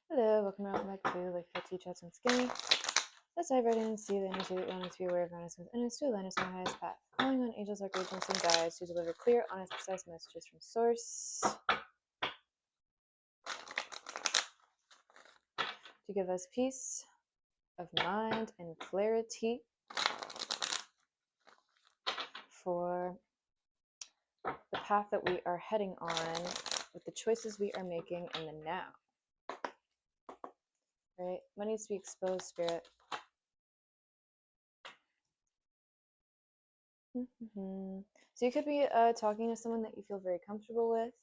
Hello, welcome back to Like I Teach Out Some Skinny. Let's dive right in and see the energy that you want us to be aware of around us and us to align us on our highest path. Calling on angels, archangels, and guides to deliver clear, honest, precise messages from source. To give us peace of mind and clarity for the path that we are heading on with the choices we are making in the now. Right? What needs to be exposed, Spirit? So you could be talking to someone that you feel very comfortable with,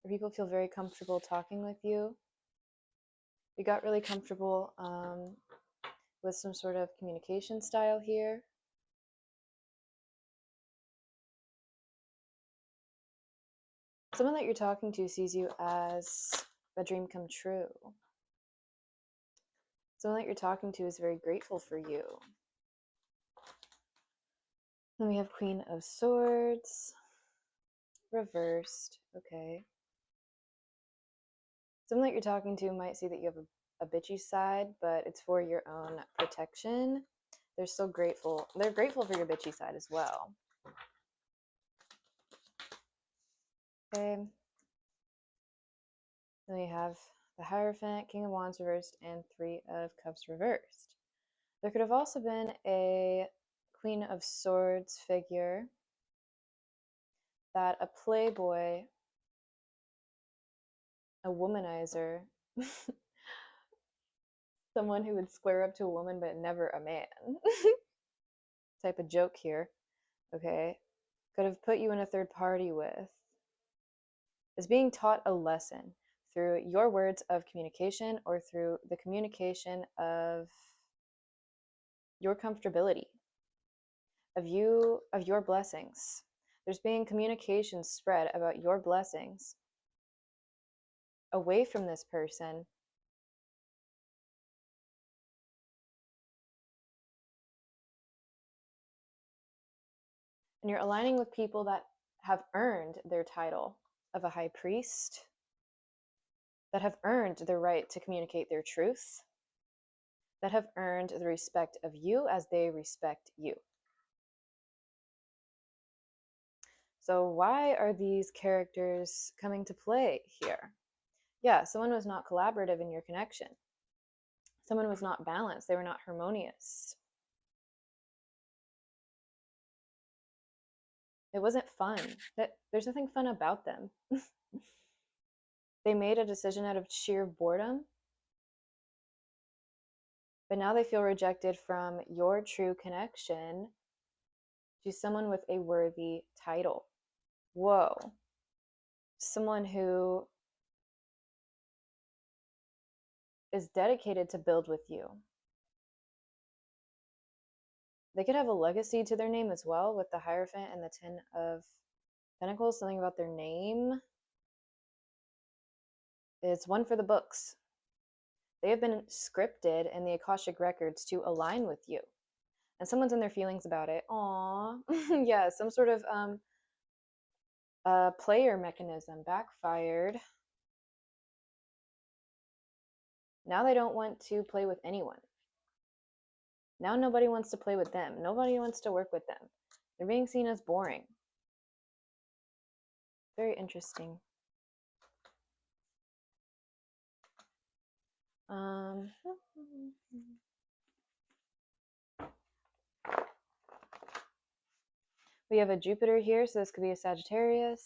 or people feel very comfortable talking with you. You got really comfortable with some sort of communication style here. Someone that you're talking to sees you as a dream come true. Someone that you're talking to is very grateful for you. Then we have Queen of Swords, reversed, okay. Someone that you're talking to might see that you have a bitchy side, but it's for your own protection. They're so grateful. They're grateful for your bitchy side as well. Okay. Then we have the Hierophant, King of Wands reversed, and Three of Cups reversed. There could have also been a Queen of Swords figure that a playboy, a womanizer, someone who would square up to a woman but never a man type of joke here, okay, could have put you in a third party with, is being taught a lesson through your words of communication or through the communication of your comfortability, of your blessings. There's being communication spread about your blessings away from this person. And you're aligning with people that have earned their title of a high priest, that have earned the right to communicate their truth, that have earned the respect of you as they respect you. So why are these characters coming to play here? Yeah, someone was not collaborative in your connection. Someone was not balanced. They were not harmonious. It wasn't fun. There's nothing fun about them. They made a decision out of sheer boredom, but now they feel rejected from your true connection to someone with a worthy title. Whoa. Someone who is dedicated to build with you. They could have a legacy to their name as well with the Hierophant and the Ten of Pentacles, something about their name. It's one for the books. They have been scripted in the Akashic records to align with you. And someone's in their feelings about it. Aww. Yeah, some sort of player mechanism backfired. Now they don't want to play with anyone. Now nobody wants to play with them. Nobody wants to work with them. They're being seen as boring. Very interesting. We have a Jupiter here, so this could be a Sagittarius.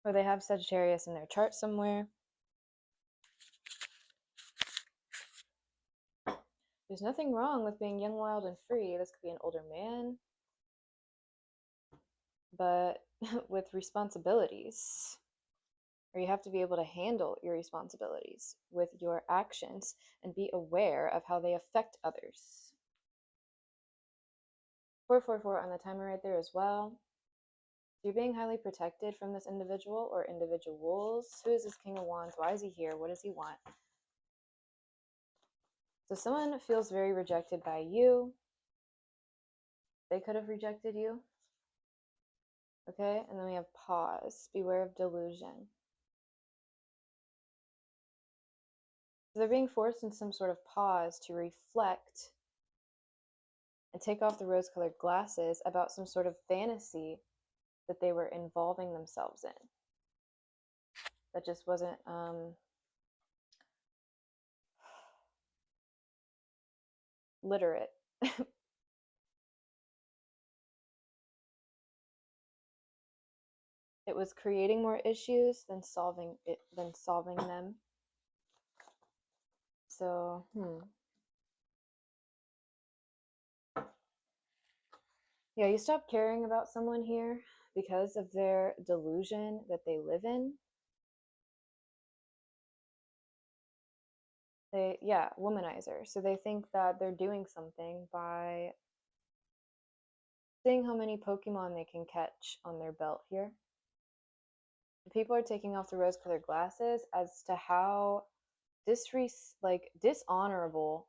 Or they have Sagittarius in their chart somewhere. There's nothing wrong with being young, wild, and free. This could be an older man, but with responsibilities. Or you have to be able to handle your responsibilities with your actions and be aware of how they affect others. 444 on the timer right there as well. You're being highly protected from this individual or individuals. Who is this King of Wands? Why is he here? What does he want? So someone feels very rejected by you. They could have rejected you. Okay, and then we have pause. Beware of delusion. So they're being forced in some sort of pause to reflect and take off the rose-colored glasses about some sort of fantasy that they were involving themselves in. That just wasn't literate. It was creating more issues than solving them. So, yeah, you stop caring about someone here because of their delusion that they live in. Yeah, womanizer. So they think that they're doing something by seeing how many Pokemon they can catch on their belt here. People are taking off the rose-colored glasses as to how dishonorable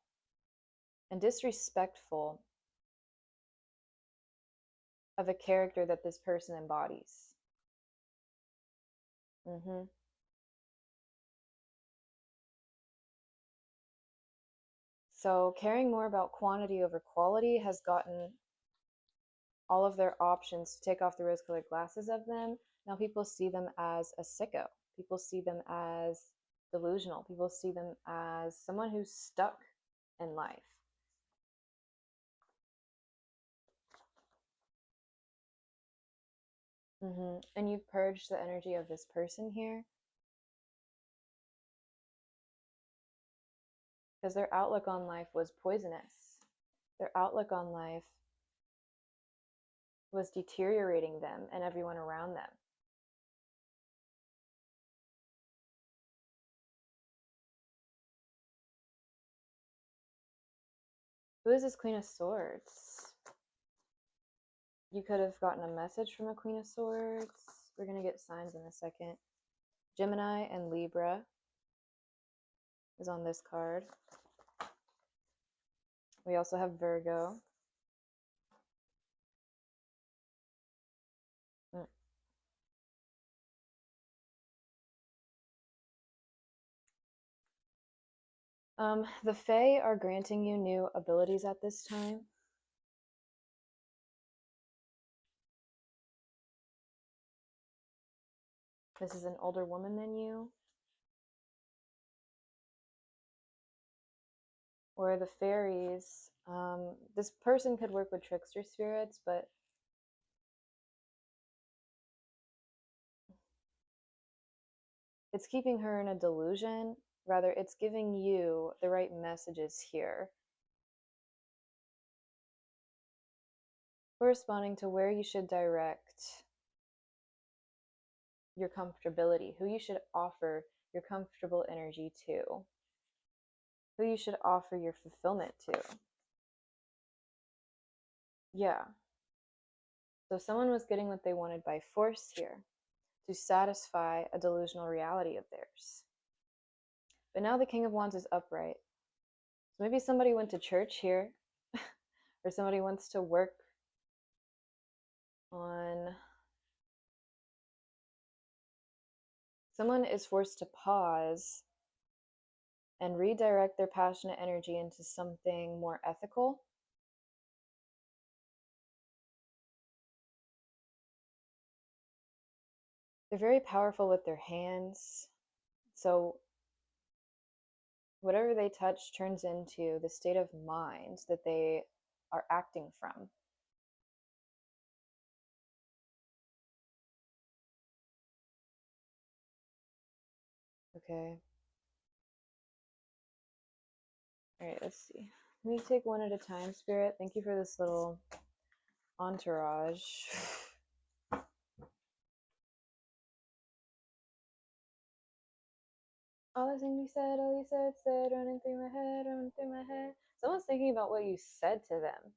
and disrespectful of a character that this person embodies. Mm-hmm. So caring more about quantity over quality has gotten all of their options to take off the rose-colored glasses of them. Now people see them as a sicko. People see them as delusional. People see them as someone who's stuck in life. And you've purged the energy of this person here because their outlook on life was poisonous. Their outlook on life was deteriorating them and everyone around them. Who is this Queen of Swords? You could have gotten a message from a Queen of Swords. We're going to get signs in a second. Gemini and Libra is on this card. We also have Virgo. The Fae are granting you new abilities at this time. This is an older woman than you. Or the fairies. This person could work with trickster spirits, but it's keeping her in a delusion. Rather, it's giving you the right messages here, corresponding to where you should direct your comfortability, who you should offer your comfortable energy to, who you should offer your fulfillment to. Yeah. So someone was getting what they wanted by force here to satisfy a delusional reality of theirs. But now the King of Wands is upright. So maybe somebody went to church here, or somebody wants to work on. Someone is forced to pause and redirect their passionate energy into something more ethical. They're very powerful with their hands. So whatever they touch turns into the state of mind that they are acting from. Okay. All right, let's see. Let me take one at a time, Spirit. Thank you for this little entourage. All the things you said, all you said, running through my head, running through my head. Someone's thinking about what you said to them.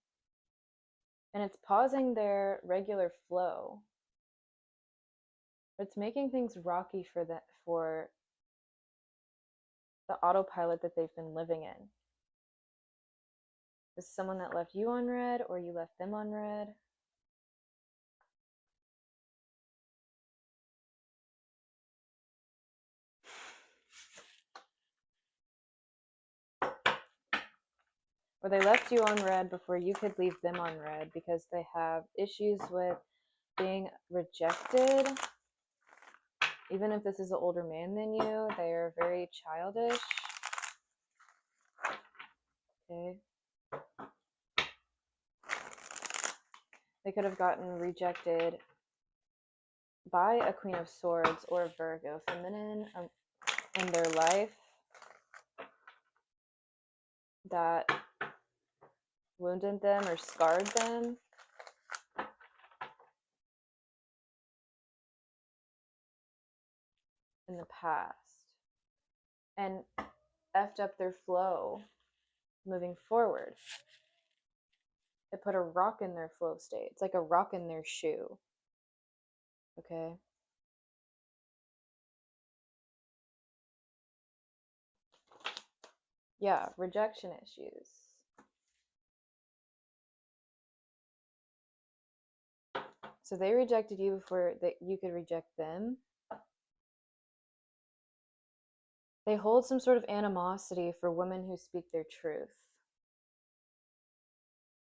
And it's pausing their regular flow. It's making things rocky for the autopilot that they've been living in. Is someone that left you on red or you left them on red? Or they left you on red before you could leave them on red because they have issues with being rejected. Even if this is an older man than you, they are very childish. Okay. They could have gotten rejected by a Queen of Swords or a Virgo feminine in their life that wounded them or scarred them. In the past and effed up their flow moving forward. It put a rock in their flow state. It's like a rock in their shoe. Okay. Yeah, rejection issues. So they rejected you before that you could reject them. They hold some sort of animosity for women who speak their truth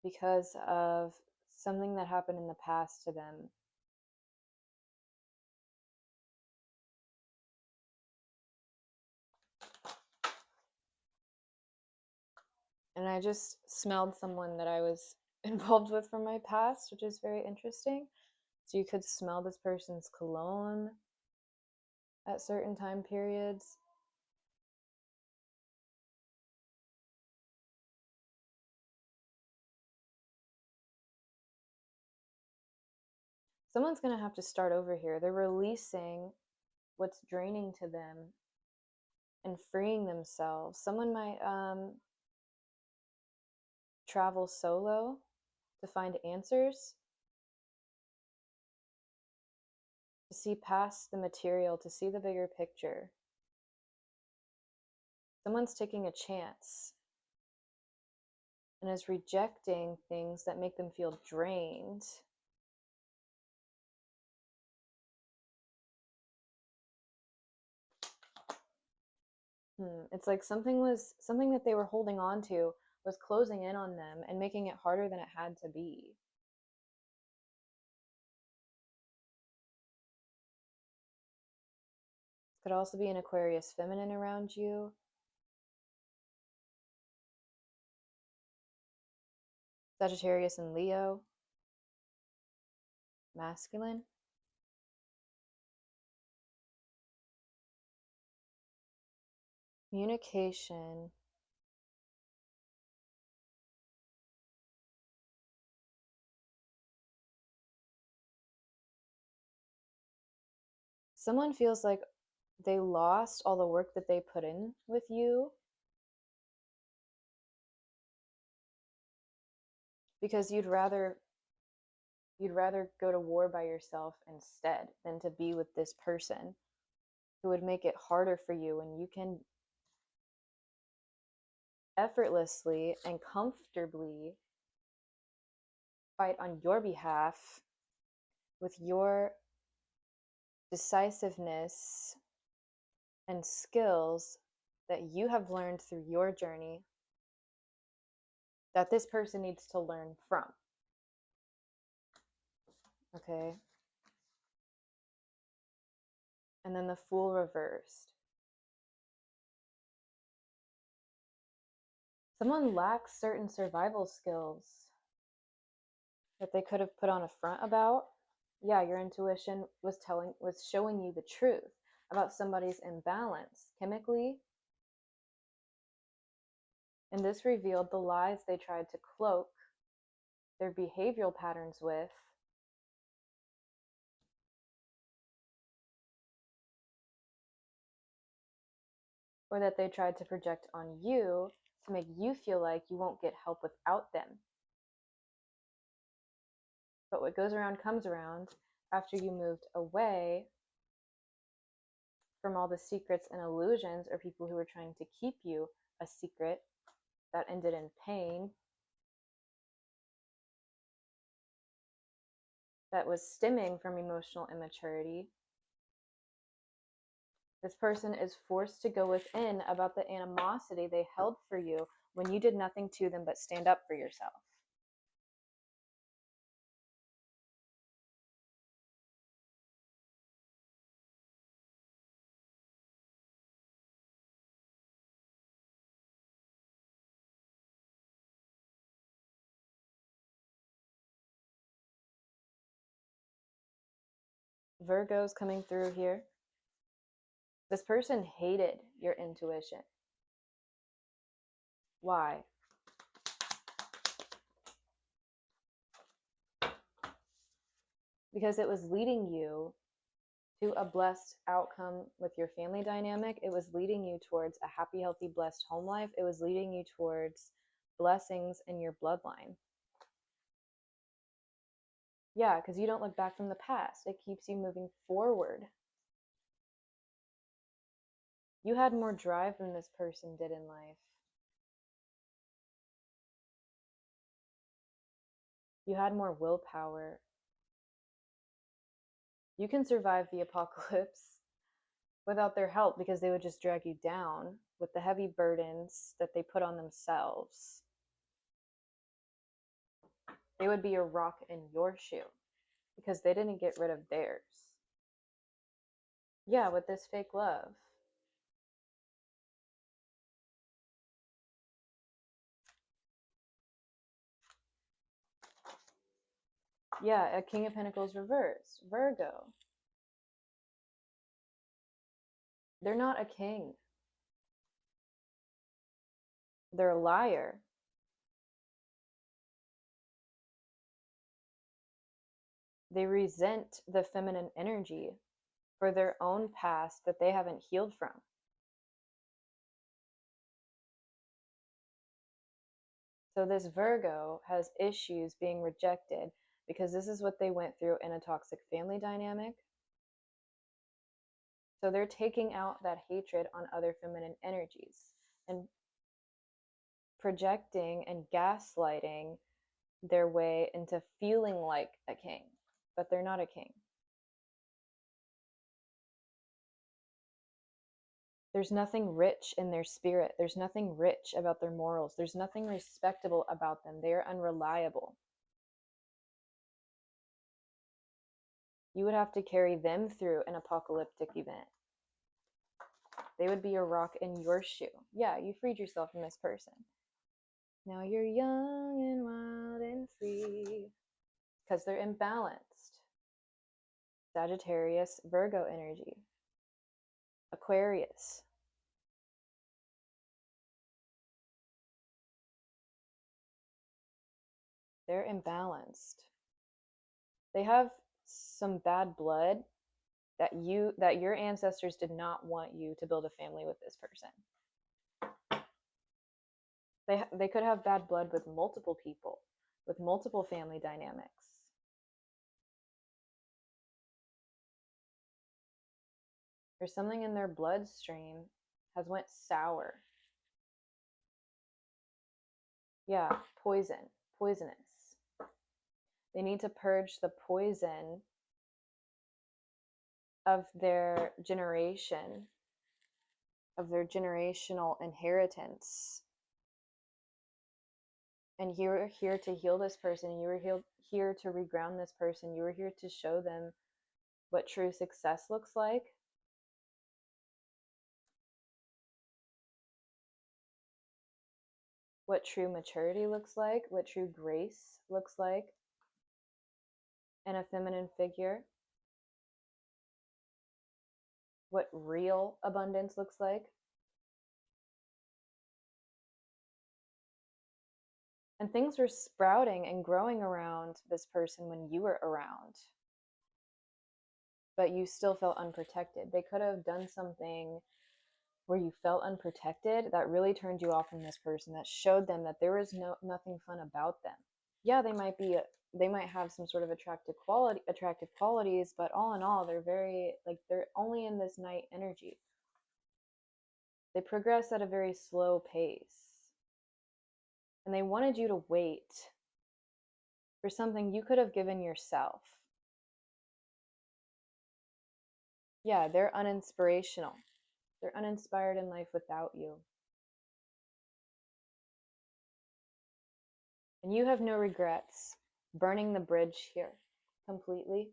because of something that happened in the past to them. And I just smelled someone that I was involved with from my past, which is very interesting. So you could smell this person's cologne at certain time periods. Someone's going to have to start over here. They're releasing what's draining to them and freeing themselves. Someone might travel solo to find answers, to see past the material, to see the bigger picture. Someone's taking a chance and is rejecting things that make them feel drained. It's like something that they were holding on to was closing in on them and making it harder than it had to be. Could also be an Aquarius feminine around you. Sagittarius and Leo, masculine. Communication. Someone feels like they lost all the work that they put in with you because you'd rather go to war by yourself instead than to be with this person who would make it harder for you when you can effortlessly and comfortably fight on your behalf with your decisiveness and skills that you have learned through your journey that this person needs to learn from. Okay? And then the Fool reversed. Someone lacks certain survival skills that they could have put on a front about. Yeah, your intuition was showing you the truth about somebody's imbalance chemically. And this revealed the lies they tried to cloak their behavioral patterns with, or that they tried to project on you to make you feel like you won't get help without them. But what goes around comes around. After you moved away from all the secrets and illusions or people who were trying to keep you a secret that ended in pain, that was stemming from emotional immaturity, this person is forced to go within about the animosity they held for you when you did nothing to them but stand up for yourself. Virgo's coming through here. This person hated your intuition. Why? Because it was leading you to a blessed outcome with your family dynamic. It was leading you towards a happy, healthy, blessed home life. It was leading you towards blessings in your bloodline. Yeah, because you don't look back from the past. It keeps you moving forward. You had more drive than this person did in life. You had more willpower. You can survive the apocalypse without their help because they would just drag you down with the heavy burdens that they put on themselves. They would be a rock in your shoe because they didn't get rid of theirs. Yeah, with this fake love. Yeah, a King of Pentacles reversed. Virgo. They're not a king. They're a liar. They resent the feminine energy for their own past that they haven't healed from. So this Virgo has issues being rejected because this is what they went through in a toxic family dynamic. So they're taking out that hatred on other feminine energies and projecting and gaslighting their way into feeling like a king, but they're not a king. There's nothing rich in their spirit. There's nothing rich about their morals. There's nothing respectable about them. They are unreliable. You would have to carry them through an apocalyptic event. They would be a rock in your shoe. Yeah, you freed yourself from this person. Now you're young and wild and free. Because they're imbalanced. Sagittarius, Virgo energy. Aquarius. They're imbalanced. They have some bad blood that your ancestors did not want you to build a family with this person. They could have bad blood with multiple people, with multiple family dynamics. There's something in their bloodstream has went sour. Yeah, poisonous. They need to purge the poison of their generation, of their generational inheritance. And you were here to heal this person. You were here to reground this person. You were here to show them what true success looks like. What true maturity looks like. What true grace looks like in a feminine figure. What real abundance looks like. And things were sprouting and growing around this person when you were around. But you still felt unprotected. They could have done something where you felt unprotected that really turned you off from this person, that showed them that there was nothing fun about them. Yeah, they might have some sort of attractive qualities, but all in all, they're only in this night energy. They progress at a very slow pace. And they wanted you to wait for something you could have given yourself. Yeah, they're uninspirational. They're uninspired in life without you. And you have no regrets burning the bridge here completely.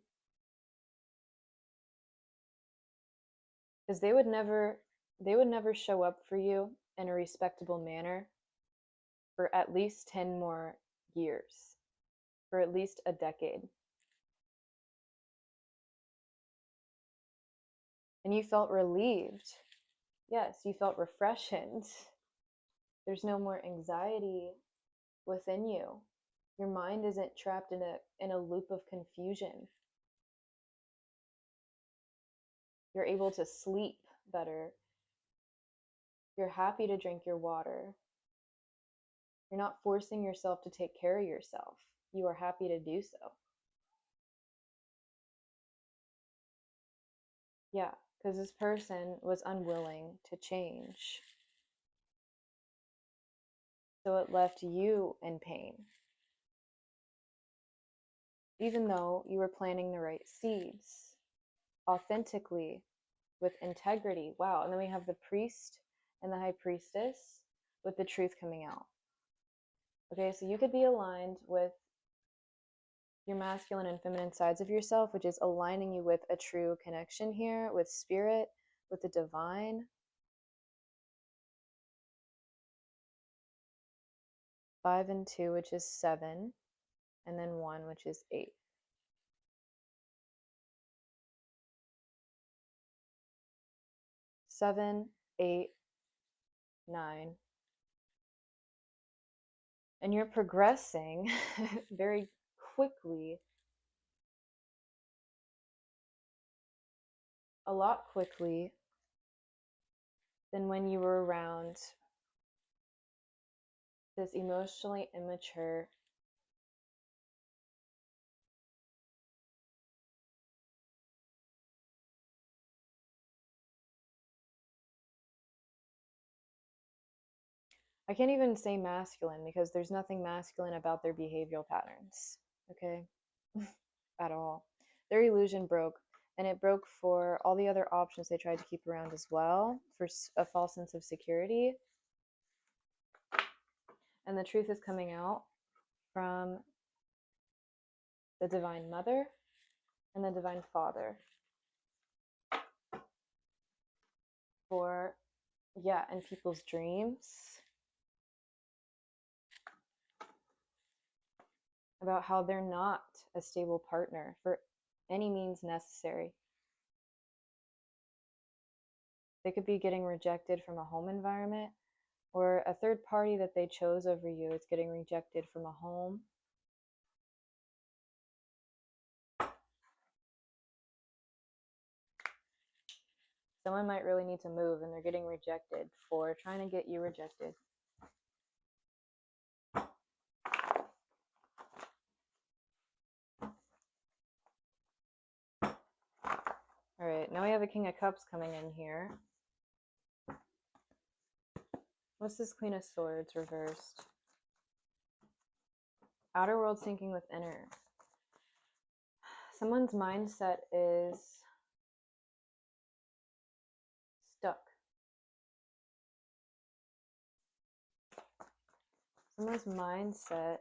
Because they would never show up for you in a respectable manner for at least 10 more years, for at least a decade. And you felt relieved. Yes, you felt refreshed. There's no more anxiety within you. Your mind isn't trapped in a loop of confusion. You're able to sleep better. You're happy to drink your water. You're not forcing yourself to take care of yourself. You are happy to do so. Yeah, because this person was unwilling to change. So it left you in pain. Even though you were planting the right seeds, authentically, with integrity. Wow. And then we have the priest and the high priestess with the truth coming out. Okay, so you could be aligned with your masculine and feminine sides of yourself, which is aligning you with a true connection here, with spirit, with the divine. 5 and 2, which is 7, and then 1, which is 8. Seven, 8, 9. And you're progressing very quickly, a lot quickly than when you were around this emotionally immature I can't even say masculine because there's nothing masculine about their behavioral patterns, okay? At all. Their illusion broke, and it broke for all the other options they tried to keep around as well, for a false sense of security. And the truth is coming out from the Divine Mother and the Divine Father. For, yeah, in people's dreams, about how they're not a stable partner for any means necessary. They could be getting rejected from a home environment, or a third party that they chose over you is getting rejected from a home. Someone might really need to move and they're getting rejected for trying to get you rejected. All right, now we have a King of Cups coming in here. What's this Queen of Swords reversed? Outer world syncing with inner. Someone's mindset is stuck. Someone's mindset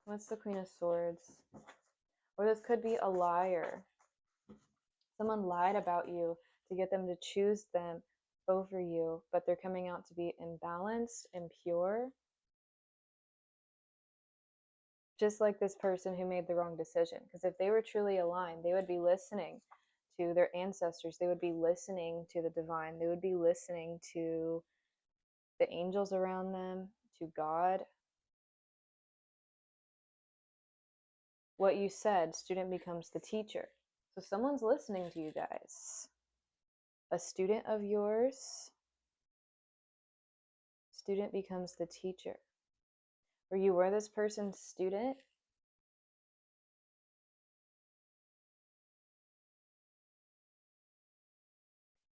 What's the Queen of Swords? Or this could be a liar. Someone lied about you to get them to choose them over you, but they're coming out to be imbalanced, impure. Just like this person who made the wrong decision. Because if they were truly aligned, they would be listening to their ancestors. They would be listening to the divine. They would be listening to the angels around them, to God. What you said, student becomes the teacher. So someone's listening to you guys. A student of yours, student becomes the teacher. Or you were this person's student.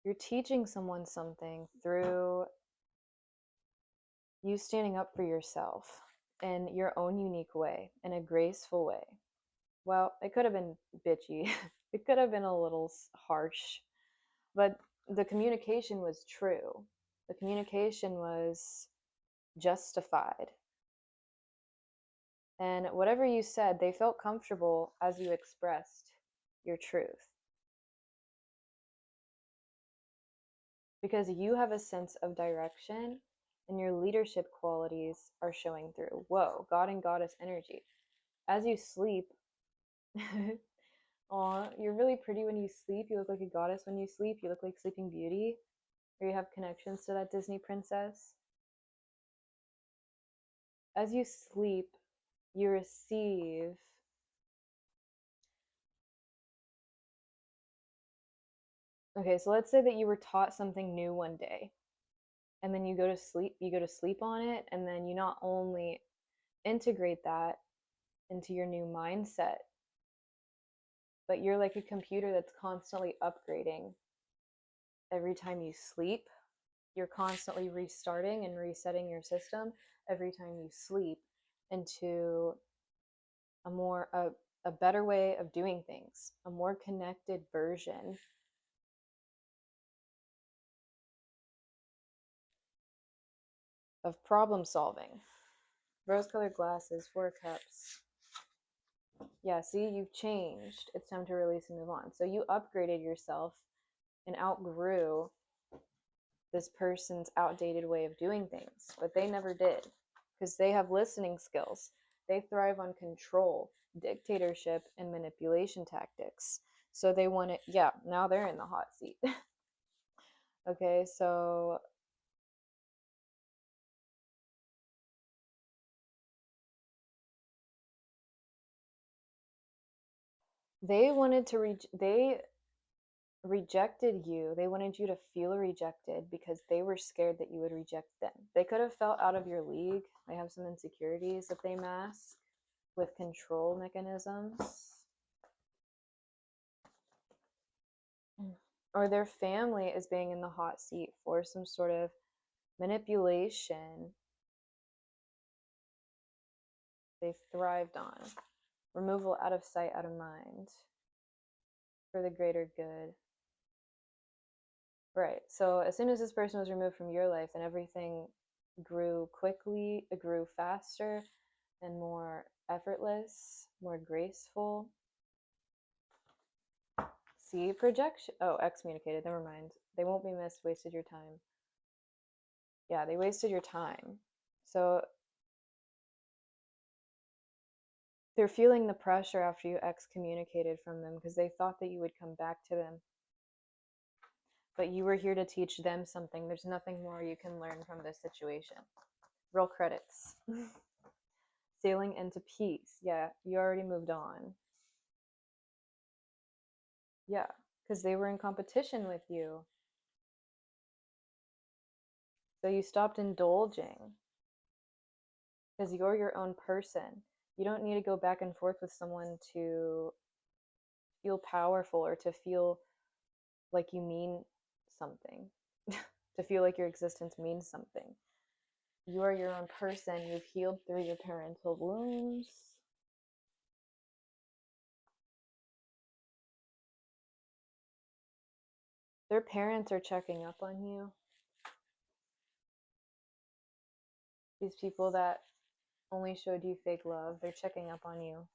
You're teaching someone something through you standing up for yourself in your own unique way, in a graceful way. Well, it could have been bitchy. It could have been a little harsh. But the communication was true. The communication was justified. And whatever you said, they felt comfortable as you expressed your truth. Because you have a sense of direction and your leadership qualities are showing through. Whoa, God and goddess energy. As you sleep, aw, you're really pretty when you sleep. You look like a goddess when you sleep. You look like Sleeping Beauty, or you have connections to that Disney princess. As you sleep, you receive. Okay, so let's say that you were taught something new one day, and then you go to sleep on it, and then you not only integrate that into your new mindset, but you're like a computer that's constantly upgrading. Every time you sleep, you're constantly restarting and resetting your system every time you sleep into a better way of doing things, a more connected version of problem solving. Rose colored glasses, 4 cups. Yeah, see, you've changed. It's time to release and move on. So you upgraded yourself and outgrew this person's outdated way of doing things, but they never did because they have listening skills. They thrive on control, dictatorship, and manipulation tactics. So they want it, yeah, now they're in the hot seat. Okay, so they rejected you. They wanted you to feel rejected because they were scared that you would reject them. They could have felt out of your league. They have some insecurities that they mask with control mechanisms. Or their family is being in the hot seat for some sort of manipulation they've thrived on. Removal out of sight, out of mind for the greater good. Right. So as soon as this person was removed from your life, and everything grew quickly, it grew faster and more effortless, more graceful. See, projection. Oh, excommunicated. Never mind. They won't be missed. Wasted your time. Yeah, they wasted your time. So they're feeling the pressure after you excommunicated from them because they thought that you would come back to them. But you were here to teach them something. There's nothing more you can learn from this situation. Roll credits. Sailing into peace. Yeah, you already moved on. Yeah, because they were in competition with you. So you stopped indulging because you're your own person. You don't need to go back and forth with someone to feel powerful or to feel like you mean something, to feel like your existence means something. You are your own person. You've healed through your parental wounds. Their parents are checking up on you. These people that only showed you fake love, they're checking up on you.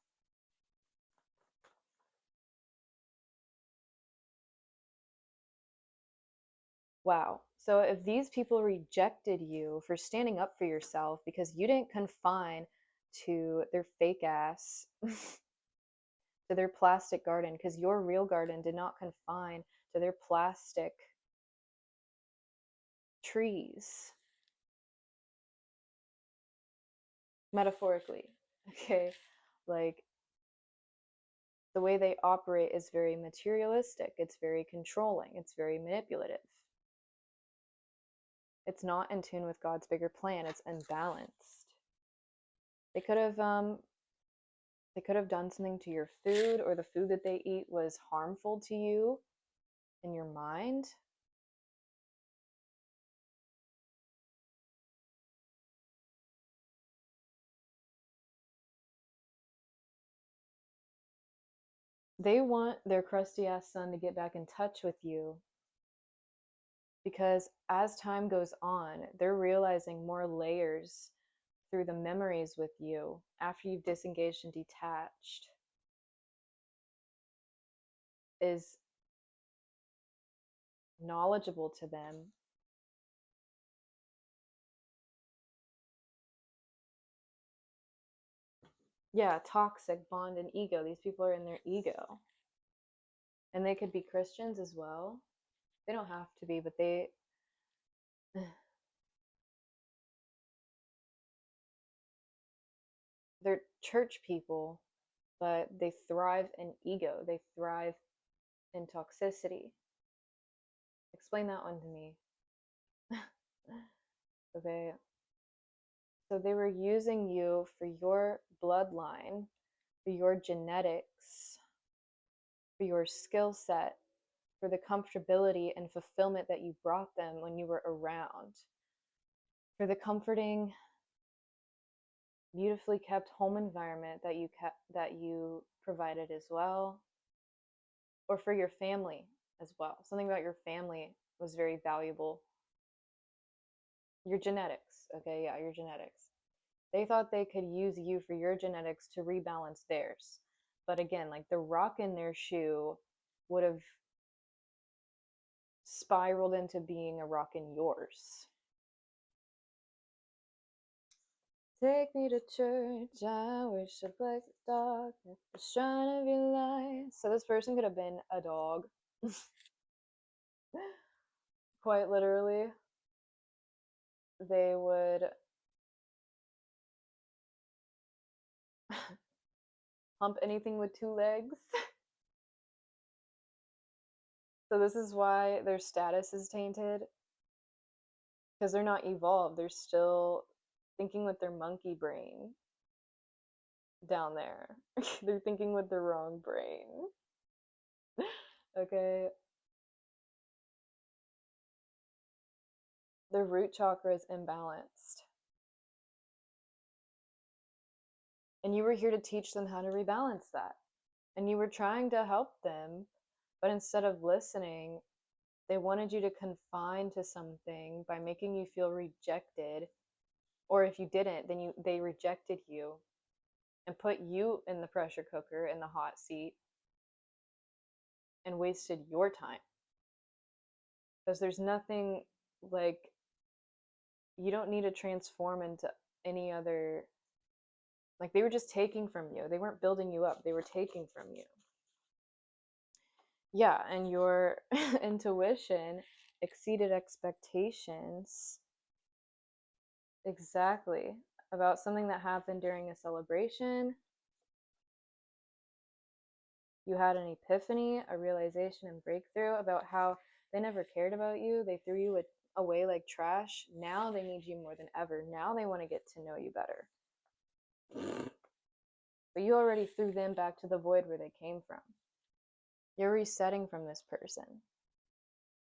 Wow. So if these people rejected you for standing up for yourself because you didn't confine to their fake ass, to their plastic garden, because your real garden did not confine to their plastic trees, metaphorically. Okay. Like the way they operate is very materialistic, it's very controlling, it's very manipulative. It's not in tune with God's bigger plan, it's unbalanced. They could have they could have done something to your food, or the food that they eat was harmful to you in your mind. They want their crusty ass son to get back in touch with you because as time goes on, they're realizing more layers through the memories with you after you've disengaged and detached is knowledgeable to them. Yeah, toxic bond and ego. These people are in their ego. And they could be Christians as well. They don't have to be, but they're church people, but they thrive in ego. They thrive in toxicity. Explain that one to me. Okay. So they were using you for your bloodline, for your genetics, for your skill set, for the comfortability and fulfillment that you brought them when you were around, for the comforting, beautifully kept home environment that you provided as well, or for your family as well. Something about your family was very valuable. Your genetics, okay, yeah, your genetics. They thought they could use you for your genetics to rebalance theirs. But again, like the rock in their shoe would have spiraled into being a rock in yours. Take me to church, I wish I black the dark at the shine of your light. So this person could have been a dog. Quite literally. They would hump anything with two legs. So this is why their status is tainted. Because they're not evolved. They're still thinking with their monkey brain down there. They're thinking with the wrong brain. Okay. Their root chakra is imbalanced. And you were here to teach them how to rebalance that. And you were trying to help them, but instead of listening, they wanted you to confine to something by making you feel rejected. Or if you didn't, then they rejected you and put you in the pressure cooker in the hot seat and wasted your time. Because there's nothing like you don't need to transform into any other, like they were just taking from you. They weren't building you up, they were taking from you. Yeah, and your intuition exceeded expectations. Exactly. About something that happened during a celebration. You had an epiphany, a realization and breakthrough about how they never cared about you. They threw you away like trash. Now they need you more than ever. Now they want to get to know you better. But you already threw them back to the void where they came from. You're resetting from this person.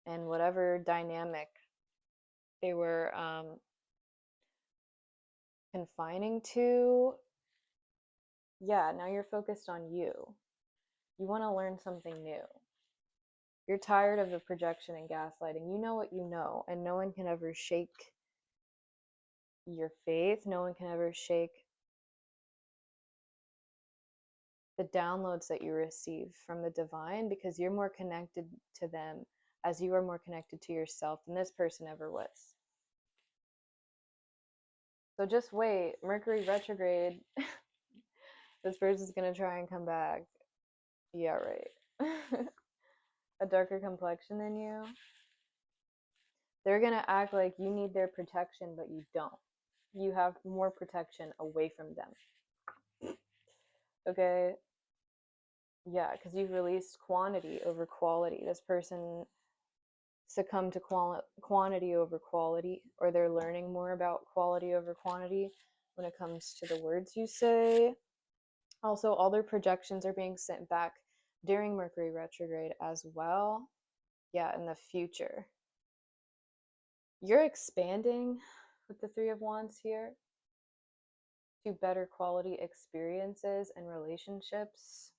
And whatever dynamic they were confining to, yeah, now you're focused on you. You want to learn something new. You're tired of the projection and gaslighting. You know what you know, and no one can ever shake your faith. No one can ever shake the downloads that you receive from the divine, because you're more connected to them as you are more connected to yourself than this person ever was. So just wait. Mercury retrograde. This person's going to try and come back. Yeah, right. A darker complexion than you. They're going to act like you need their protection, but you don't. You have more protection away from them. Okay? Yeah, because you've released quantity over quality. This person succumb to quantity over quality, or they're learning more about quality over quantity when it comes to the words you say. Also, all their projections are being sent back during Mercury retrograde as well. Yeah, in the future. You're expanding with the Three of Wands here to better quality experiences and relationships.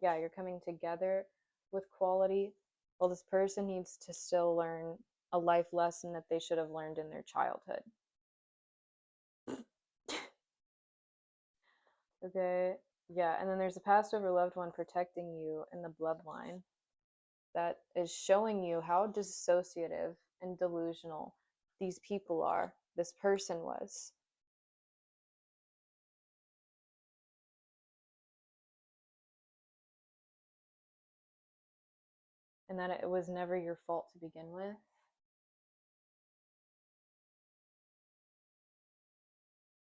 Yeah, you're coming together with quality. Well, this person needs to still learn a life lesson that they should have learned in their childhood. Okay, yeah, and then there's a passed over loved one protecting you in the bloodline that is showing you how dissociative and delusional these people are, this person was. And that it was never your fault to begin with.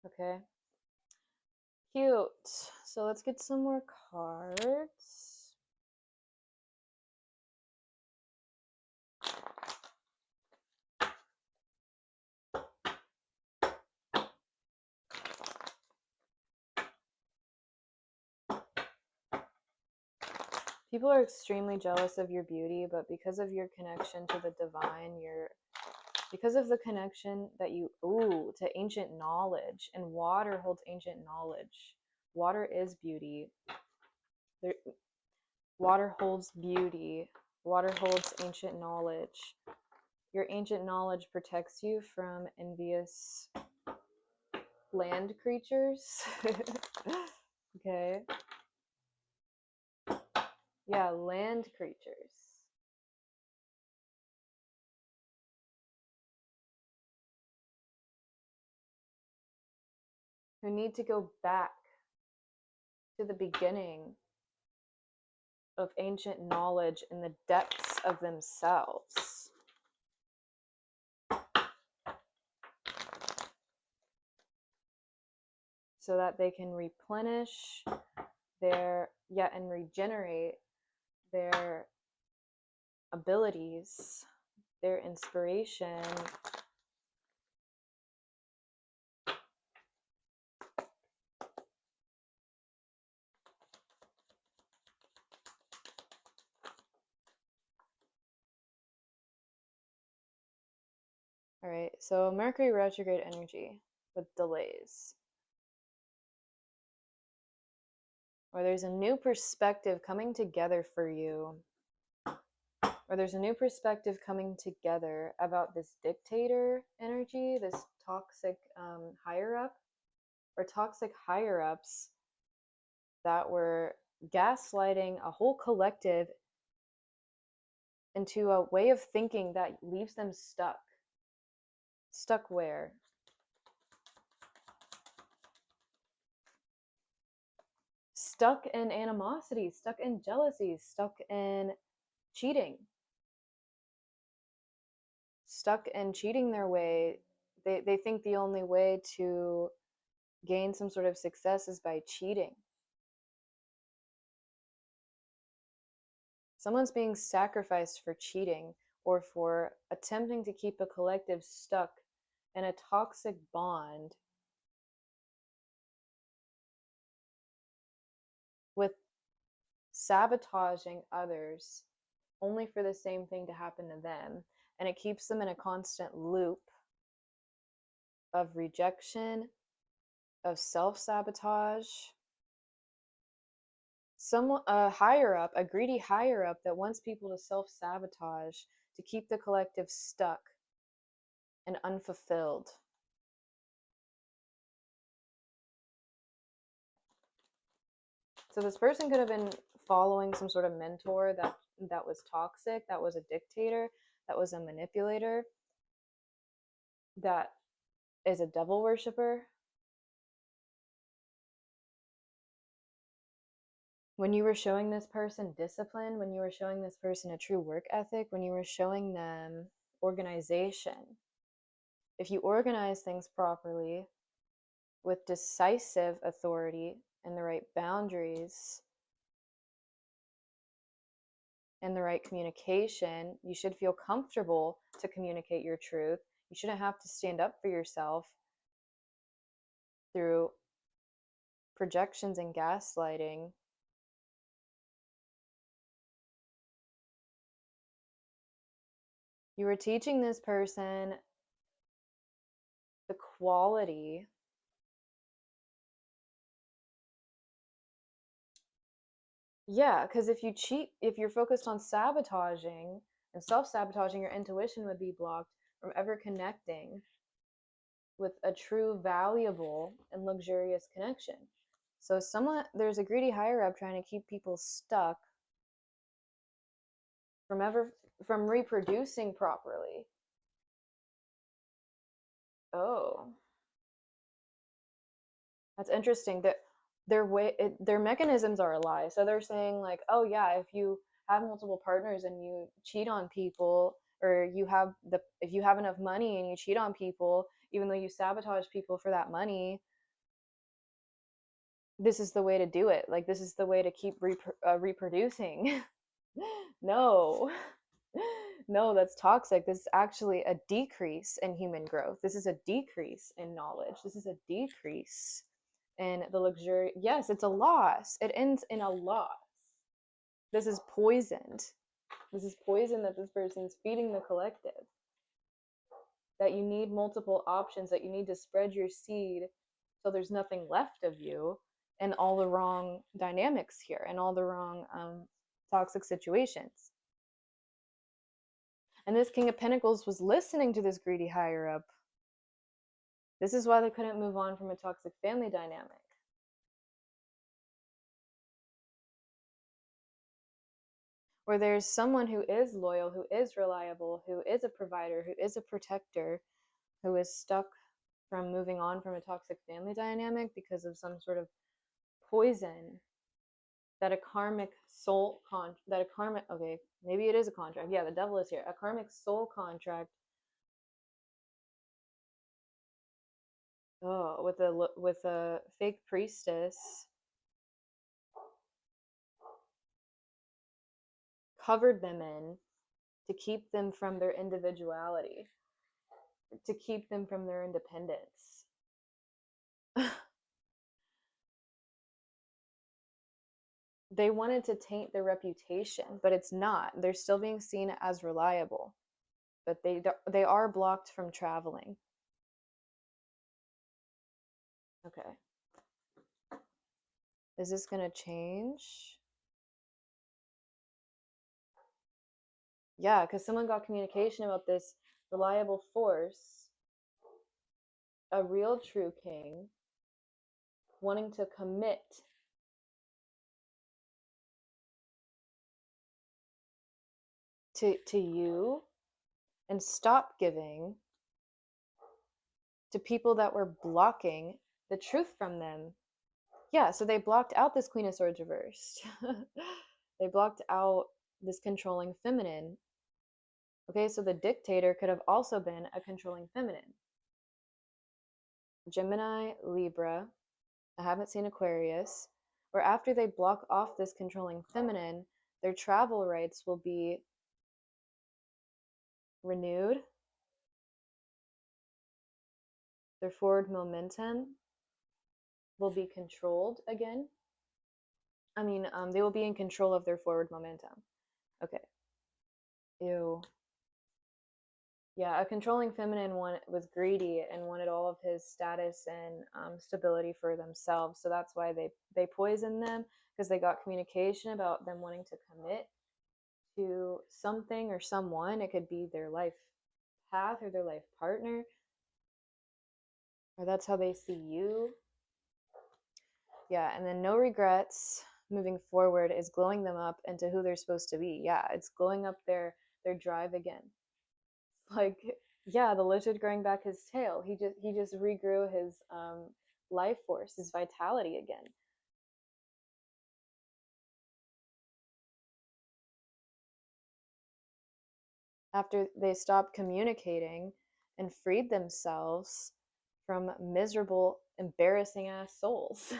Okay. Cute. So let's get some more cards. People are extremely jealous of your beauty, but because of your connection to the divine, because of the connection that you to ancient knowledge, and water holds ancient knowledge. Water is beauty. There, water holds beauty. Water holds ancient knowledge. Your ancient knowledge protects you from envious land creatures. Okay. Yeah, land creatures. Who need to go back to the beginning of ancient knowledge in the depths of themselves. So that they can replenish and regenerate their abilities, their inspiration. All right, so Mercury retrograde energy with delays. Or there's a new perspective coming together for you. Or there's a new perspective coming together about this dictator energy, this toxic higher up, or toxic higher ups that were gaslighting a whole collective into a way of thinking that leaves them stuck. Stuck where? Stuck in animosity, stuck in jealousy, stuck in cheating. Stuck in cheating their way. They think the only way to gain some sort of success is by cheating. Someone's being sacrificed for cheating or for attempting to keep a collective stuck in a toxic bond with sabotaging others only for the same thing to happen to them. And it keeps them in a constant loop of rejection, of self-sabotage. A higher up, a greedy higher up that wants people to self-sabotage to keep the collective stuck and unfulfilled. So this person could have been following some sort of mentor that was toxic, that was a dictator, that was a manipulator, that is a devil worshiper. When you were showing this person discipline, when you were showing this person a true work ethic, when you were showing them organization, if you organize things properly with decisive authority and the right boundaries and the right communication, you should feel comfortable to communicate your truth. You shouldn't have to stand up for yourself through projections and gaslighting. You were teaching this person the quality because if you cheat, if you're focused on sabotaging, And self-sabotaging, your intuition would be blocked from ever connecting with a true, valuable, and luxurious connection. So there's a greedy higher up trying to keep people stuck from reproducing properly. Oh, that's interesting. That their mechanisms are a lie. So they're saying like, oh yeah, if you have multiple partners and you cheat on people, or if you have enough money and you cheat on people, even though you sabotage people for that money, this is the way to do it. Like, this is the way to keep reproducing. No. No, that's toxic. This is actually a decrease in human growth. This is a decrease in knowledge. This is a decrease in the luxury. Yes, it's a loss. It ends in a loss. This is poisoned. This is poison that this person's feeding the collective. That you need multiple options, that you need to spread your seed so there's nothing left of you, and all the wrong dynamics here, and all the wrong toxic situations. And this King of Pentacles was listening to this greedy higher up. This is why they couldn't move on from a toxic family dynamic. Where there's someone who is loyal, who is reliable, who is a provider, who is a protector, who is stuck from moving on from a toxic family dynamic because of some sort of poison that a karmic okay, maybe it is a contract. Yeah, the devil is here. A karmic soul contract. Oh, with a fake priestess covered them in to keep them from their individuality, to keep them from their independence. They wanted to taint their reputation, but it's not. They're still being seen as reliable, but they are blocked from traveling. Okay. Is this going to change? Yeah, because someone got communication about this reliable force, a real true king, wanting to commit to you and stop giving to people that were blocking the truth from them. Yeah, so they blocked out this Queen of Swords reversed. They blocked out this controlling feminine. Okay, so the dictator could have also been a controlling feminine. Gemini, Libra, I haven't seen Aquarius, where after they block off this controlling feminine, their travel rights will be renewed, their forward momentum will be controlled again. I mean, they will be in control of their forward momentum. Okay. Ew. Yeah, a controlling feminine was greedy and wanted all of his status and stability for themselves. So that's why they poisoned them, because they got communication about them wanting to commit to something or someone. It could be their life path or their life partner, or that's how they see you. Yeah, and then no regrets moving forward is glowing them up into who they're supposed to be. Yeah, it's glowing up their drive again. Like, yeah, the lizard growing back his tail. He just regrew his life force, his vitality again. After they stopped communicating and freed themselves from miserable, embarrassing ass souls.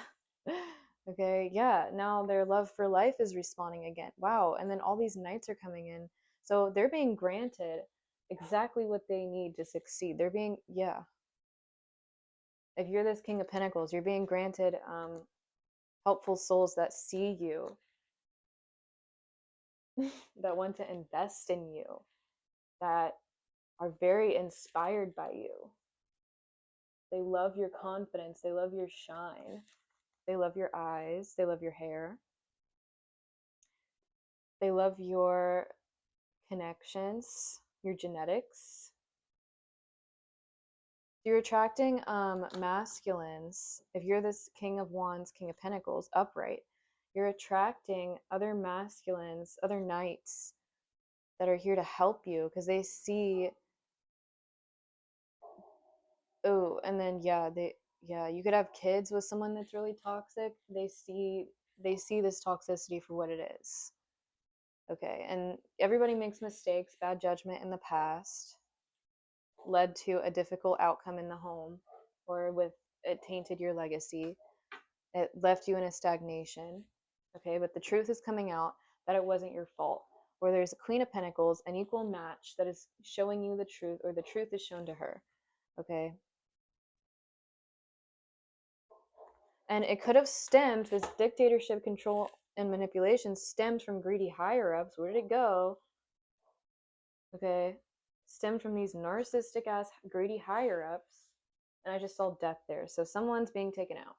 Okay, yeah, now their love for life is respawning again. Wow, and then all these knights are coming in. So they're being granted exactly what they need to succeed. They're being, yeah. If you're this King of Pentacles, you're being granted helpful souls that see you, that want to invest in you, that are very inspired by you. They love your confidence. They love your shine. They love your eyes. They love your hair. They love your connections, your genetics. You're attracting masculines. If you're this King of Wands, King of Pentacles, upright, you're attracting other masculines, other knights that are here to help you because they see. Oh, and then yeah, you could have kids with someone that's really toxic. They see this toxicity for what it is. Okay, and everybody makes mistakes. Bad judgment in the past led to a difficult outcome in the home, or with it tainted your legacy. It left you in a stagnation. Okay, but the truth is coming out that it wasn't your fault. Or there's a Queen of Pentacles, an equal match that is showing you the truth, or the truth is shown to her. Okay, and it could have stemmed, this dictatorship, control, and manipulation stemmed from greedy higher ups. Where did it go? Okay, stemmed from these narcissistic ass greedy higher ups. And I just saw death there. So someone's being taken out,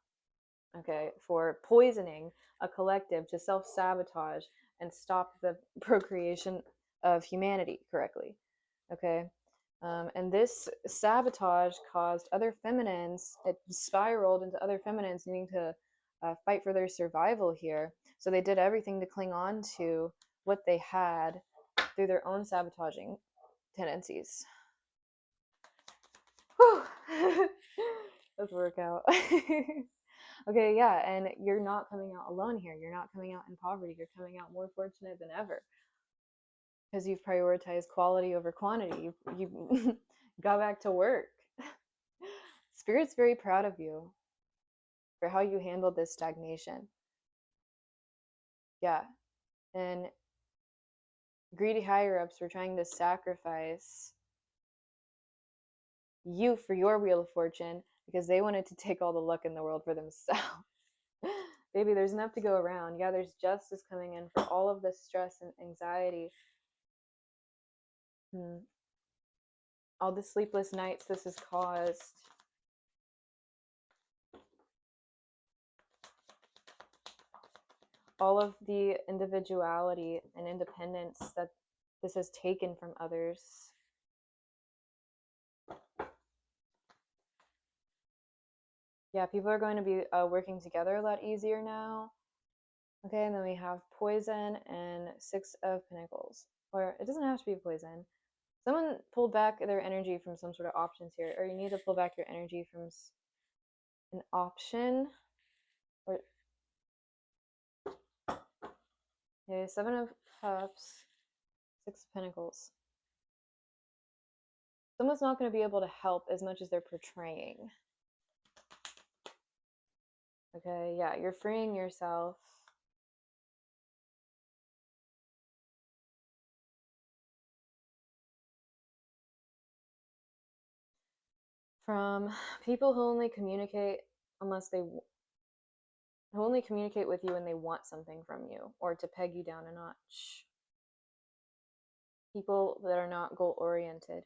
okay, for poisoning a collective to self sabotage and stop the procreation of humanity correctly. Okay, and this sabotage caused other feminines, it spiraled into other feminines needing to fight for their survival here. So they did everything to cling on to what they had through their own sabotaging tendencies. Whew. Let's work out. Okay, yeah, and you're not coming out alone here. You're not coming out in poverty. You're coming out more fortunate than ever because you've prioritized quality over quantity. You got back to work. Spirit's very proud of you for how you handled this stagnation. Yeah, and greedy higher ups were trying to sacrifice you for your wheel of fortune because they wanted to take all the luck in the world for themselves. Baby, there's enough to go around. Yeah, there's justice coming in for all of this stress and anxiety. All the sleepless nights this has caused. All of the individuality and independence that this has taken from others. Yeah, people are going to be working together a lot easier now. Okay, and then we have poison and Six of Pentacles. Or it doesn't have to be poison. Someone pulled back their energy from some sort of options here, or you need to pull back your energy from an option. Or okay, Seven of Cups, Six of Pentacles. Someone's not going to be able to help as much as they're portraying. Okay, yeah, you're freeing yourself from people who only communicate who only communicate with you when they want something from you or to peg you down a notch. People that are not goal oriented.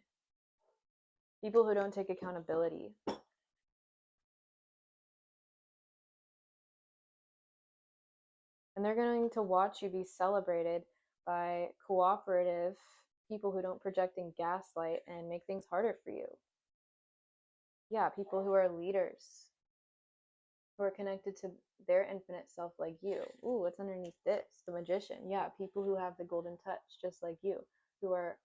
People who don't take accountability. And they're going to watch you be celebrated by cooperative people who don't project and gaslight and make things harder for you. Yeah, people who are leaders, who are connected to their infinite self like you. Ooh, what's underneath this? The Magician. Yeah, people who have the golden touch just like you, who are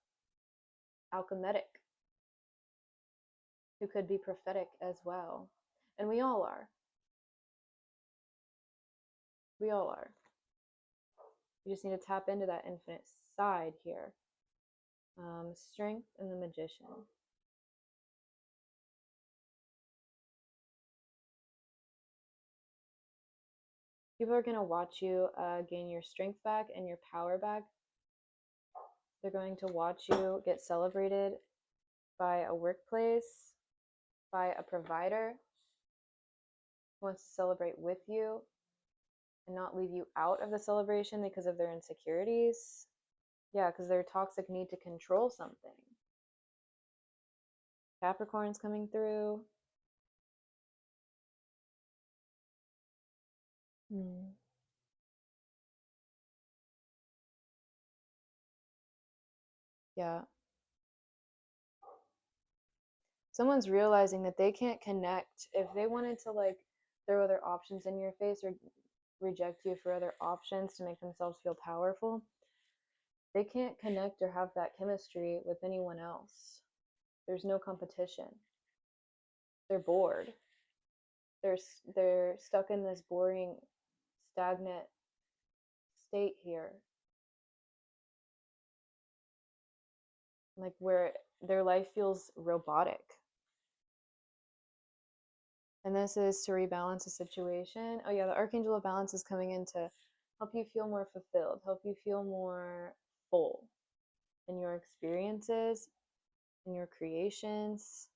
alchemic, who could be prophetic as well. And we all are. We all are. You just need to tap into that infinite side here. Strength and the Magician. People are going to watch you gain your strength back and your power back. They're going to watch you get celebrated by a workplace, by a provider who wants to celebrate with you and not leave you out of the celebration because of their insecurities. Yeah, because their toxic need to control something. Capricorn's coming through. Yeah. Someone's realizing that they can't connect. If they wanted to like throw other options in your face or reject you for other options to make themselves feel powerful, they can't connect or have that chemistry with anyone else. There's no competition. They're bored. They're stuck in this boring, stagnant state here, like where their life feels robotic. And this is to rebalance the situation. Oh yeah, the Archangel of Balance is coming in to help you feel more fulfilled, help you feel more full in your experiences, in your creations.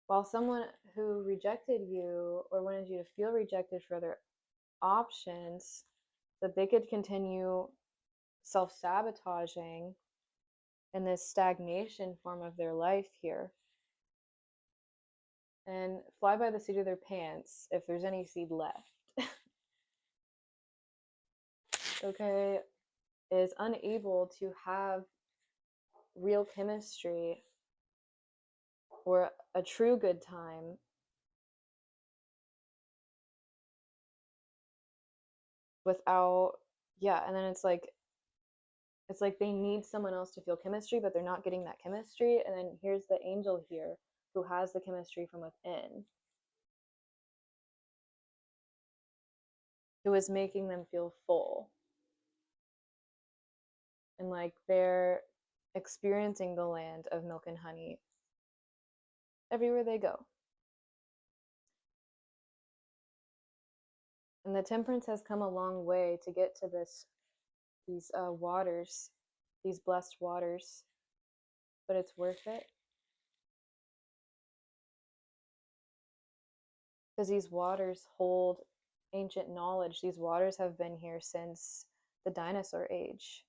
While someone who rejected you or wanted you to feel rejected for other options, that they could continue self-sabotaging in this stagnation form of their life here and fly by the seat of their pants if there's any seed left. Okay, is unable to have real chemistry or a true good time without, yeah, and then it's like they need someone else to feel chemistry, but they're not getting that chemistry. And then here's the angel here who has the chemistry from within, who is making them feel full and like they're experiencing the land of milk and honey everywhere they go. And the temperance has come a long way to get to these waters, these blessed waters, but it's worth it because these waters hold ancient knowledge. These waters have been here since the dinosaur age.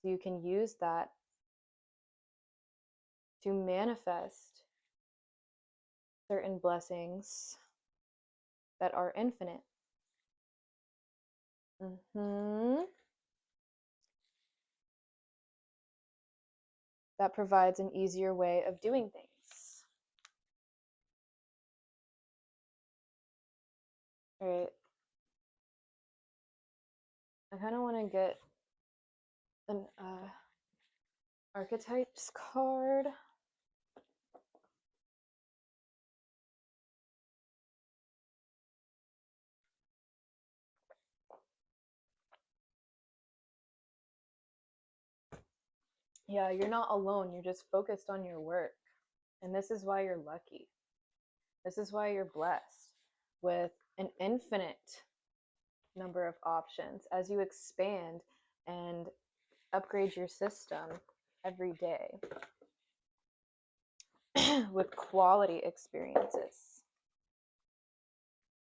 So you can use that to manifest certain blessings that are infinite. That provides an easier way of doing things. All right. I kind of want to get an archetypes card. Yeah, you're not alone. You're just focused on your work. And this is why you're lucky. This is why you're blessed with an infinite number of options as you expand and upgrade your system every day with quality experiences.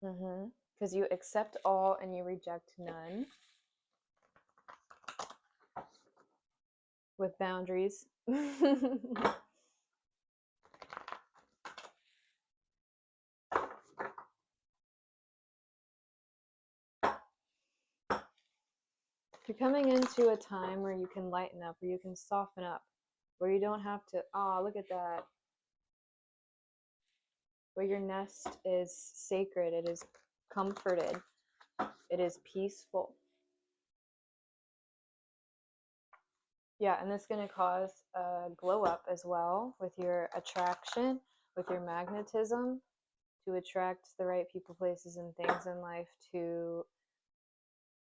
Because you accept all and you reject none with boundaries. You're coming into a time where you can lighten up, where you can soften up, where you don't have to, oh, look at that. Where your nest is sacred, it is comforted, it is peaceful. Yeah, and this is going to cause a glow up as well with your attraction, with your magnetism, to attract the right people, places, and things in life, to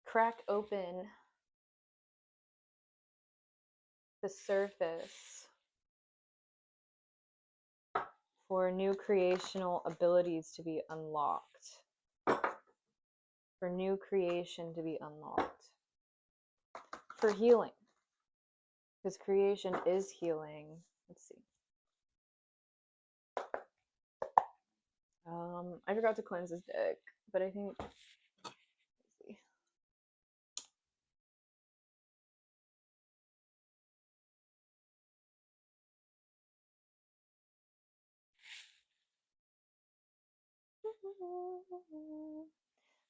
crack open the surface for new creational abilities to be unlocked, for new creation to be unlocked, for healing, because creation is healing. Let's see. I forgot to cleanse this deck, but I think, let's see.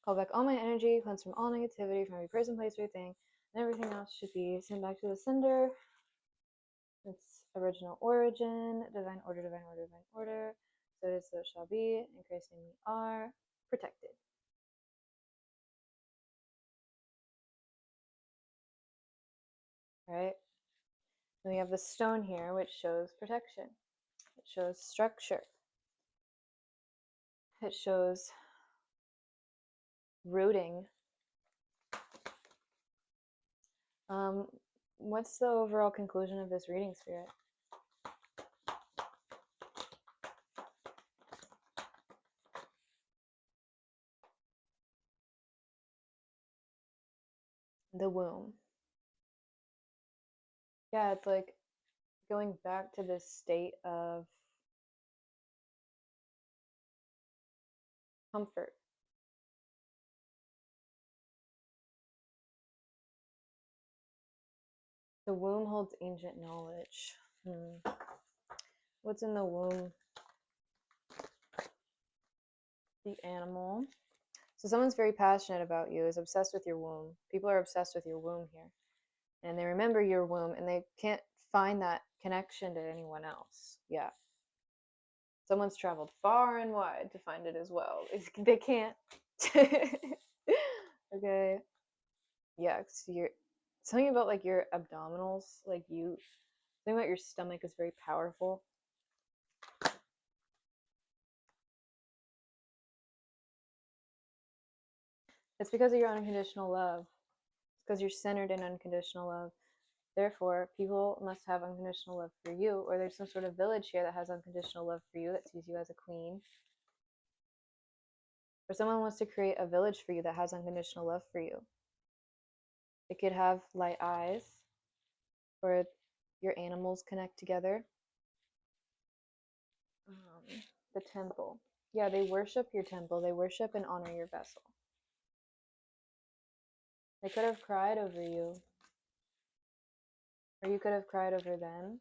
Call back all my energy, cleanse from all negativity, from every person, place, or thing And everything else should be sent back to the sender. Its original origin, divine order, divine order, divine order. So it is, so it shall be. In Christ's name we are protected. Right? Then we have the stone here, which shows protection. It shows structure. It shows rooting. What's the overall conclusion of this reading, Spirit? The womb. Yeah, it's like going back to this state of comfort. The womb holds ancient knowledge. What's in the womb? The animal. So someone's very passionate about you, is obsessed with your womb. People are obsessed with your womb here. And they remember your womb and they can't find that connection to anyone else. Yeah. Someone's traveled far and wide to find it as well. They can't. Okay. Yeah, so you're something about like your abdominals, like something about your stomach is very powerful. It's because of your unconditional love. It's because you're centered in unconditional love. Therefore, people must have unconditional love for you, or there's some sort of village here that has unconditional love for you, that sees you as a queen. Or someone wants to create a village for you that has unconditional love for you. It could have light eyes, or your animals connect together. The temple. Yeah, they worship your temple. They worship and honor your vessel. They could have cried over you, or you could have cried over them.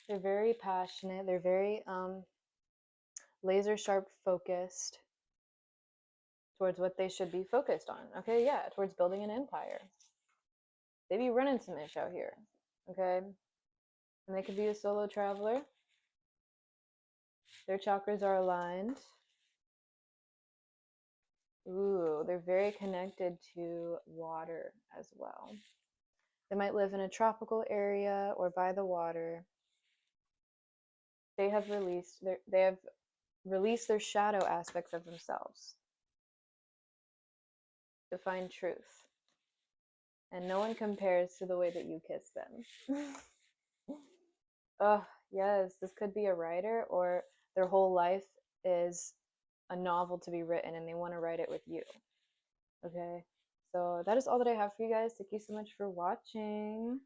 They're very passionate. They're very laser sharp focused towards what they should be focused on. Okay, yeah, towards building an empire. They be running some ish out here. Okay, and they could be a solo traveler. Their chakras are aligned. Ooh, they're very connected to water as well. They might live in a tropical area or by the water. They have released their shadow aspects of themselves to find truth. And no one compares to the way that you kiss them. Oh, yes, this could be a writer, or their whole life is a novel to be written and they want to write it with you. Okay, so that is all that I have for you guys. Thank you so much for watching.